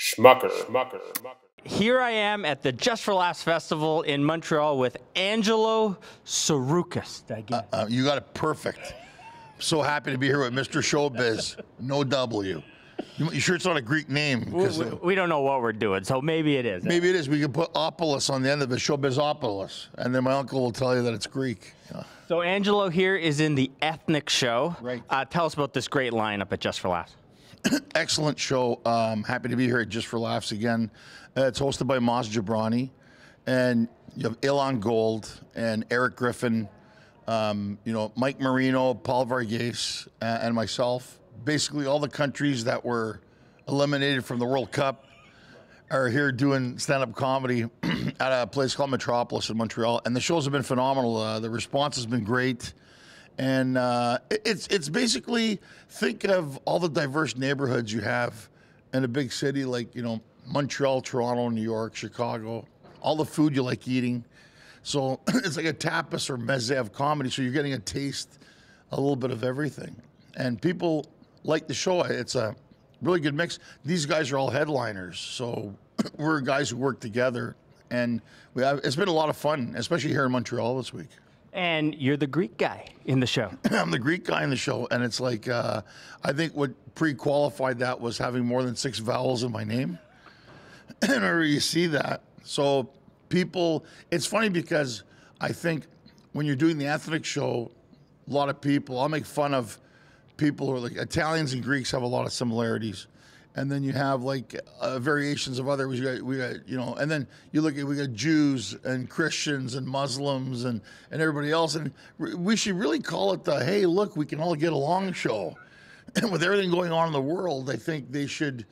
Schmucker. Here I am at the Just for Laughs Festival in Montreal with Angelo Tsarouchas. Did I get it? You got it perfect. So happy to be here with Mr.ShoBiz. No W. You sure it's not a Greek name? We don't know what we're doing, so maybe it is. Maybe it is. We can put Opolis on the end of it, ShoBizopolis, and then my uncle will tell you that it's Greek. Yeah. So Angelo here is in the ethnic show. Right. Tell us about this great lineup at Just for Laughs. Excellent show. Happy to be here at Just for Laughs again. It's hosted by Maz Jabrani, and you have Ilan Gold and Eric Griffin, Mike Marino, Paul Varghese, and myself. Basically, all the countries that were eliminated from the World Cup are here doing stand-up comedy at a place called Metropolis in Montreal, and the shows have been phenomenal. The response has been great, and it's basically, think of all the diverse neighborhoods you have in a big city like Montreal, Toronto, New York, Chicago, all the food you like eating. So it's like a tapas or meze of comedy, so you're getting a taste, a little bit of everything, and people like the show. It's a really good mix. These guys are all headliners, so we're guys who work together, and it's been a lot of fun, especially here in Montreal this week. And you're the Greek guy in the show. I'm the Greek guy in the show, and it's like, I think what pre-qualified that was having more than 6 vowels in my name. And whenever you see that, so people, it's funny because I think when you're doing the ethnic show, a lot of people, I'll make fun of people who are like Italians and Greeks have a lot of similarities, and then you have like variations of other. We got and then you look at we got Jews and Christians and Muslims and everybody else, and we should really call it the hey, look, we can all get along show. And with everything going on in the world, I think they should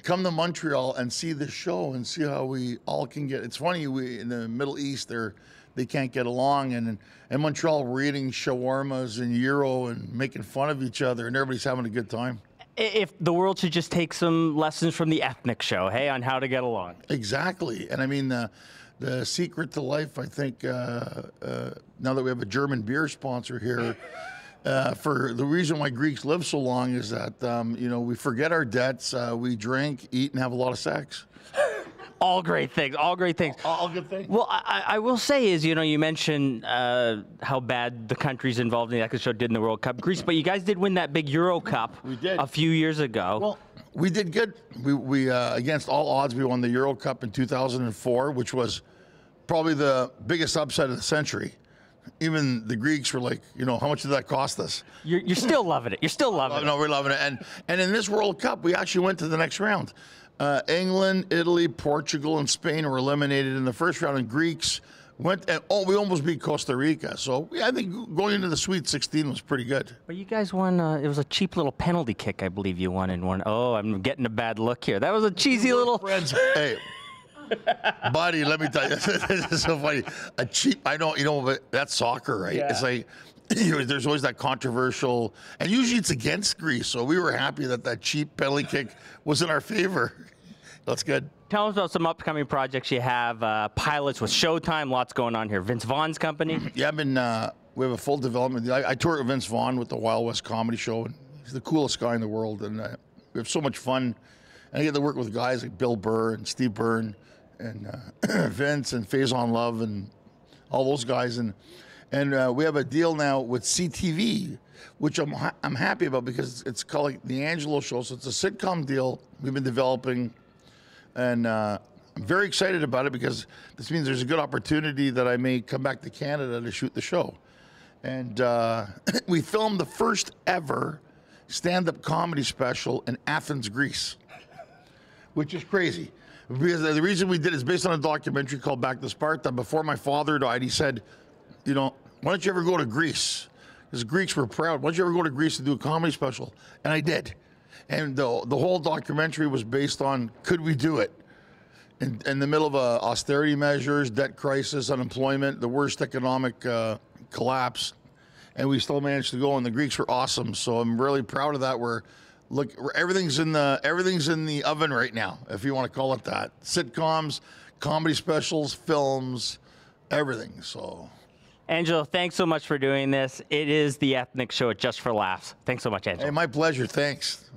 come to Montreal and see this show and see how we all can get. It's funny, we in the Middle East they can't get along, and in Montreal we're eating shawarmas and gyro and making fun of each other, and everybody's having a good time. If the world should just take some lessons from the ethnic show, hey, on how to get along. Exactly, and I mean the secret to life, I think, now that we have a German beer sponsor here, for the reason why Greeks live so long is that we forget our debts, we drink, eat, and have a lot of sex. All great things. All great things. All good things. Well, I will say is, you mentioned how bad the countries involved in the ethnic show did in the World Cup, Greece, but you guys did win that big Euro Cup. We did. A few years ago. Well, we did good. We against all odds, we won the Euro Cup in 2004, which was probably the biggest upset of the century. Even the Greeks were like, how much did that cost us? You're still loving it. You're still loving it. No, we're loving it. And in this World Cup, we actually went to the next round. England, Italy, Portugal, and Spain were eliminated in the first round, and Greeks went, and we almost beat Costa Rica. So I think going into the Sweet 16 was pretty good. But you guys won, it was a cheap little penalty kick, I believe you won in one. Oh, I'm getting a bad look here. That was a cheesy little... Friends, hey, buddy, let me tell you, this is so funny. A cheap, I know, but that's soccer, right? Yeah. It's like, there's always that controversial, and usually it's against Greece, so we were happy that cheap penalty kick was in our favor. That's good. Tell us about some upcoming projects you have, pilots with Showtime, lots going on here. Vince Vaughn's company. Yeah, we have a full development. I toured with Vince Vaughn with the Wild West Comedy Show, and he's the coolest guy in the world, and we have so much fun. And I get to work with guys like Bill Burr and Steve Byrne and Vince and Faison Love and all those guys, and we have a deal now with CTV, which I'm happy about because it's called like the Angelo Show. So it's a sitcom deal we've been developing, and I'm very excited about it because this means there's a good opportunity that I may come back to Canada to shoot the show. And we filmed the first ever stand-up comedy special in Athens, Greece, which is crazy. Because the reason we did it is based on a documentary called Back to Sparta. Before my father died, he said, why don't you ever go to Greece? Because Greeks were proud. Why don't you ever go to Greece to do a comedy special? And I did. And the whole documentary was based on, could we do it? In the middle of austerity measures, debt crisis, unemployment, the worst economic collapse. And we still managed to go, and the Greeks were awesome. So I'm really proud of that. Everything's in the oven right now, if you want to call it that. Sitcoms, comedy specials, films, everything. So, Angelo, thanks so much for doing this. It is the ethnic show at Just for Laughs. Thanks so much, Angelo. Hey, my pleasure. Thanks.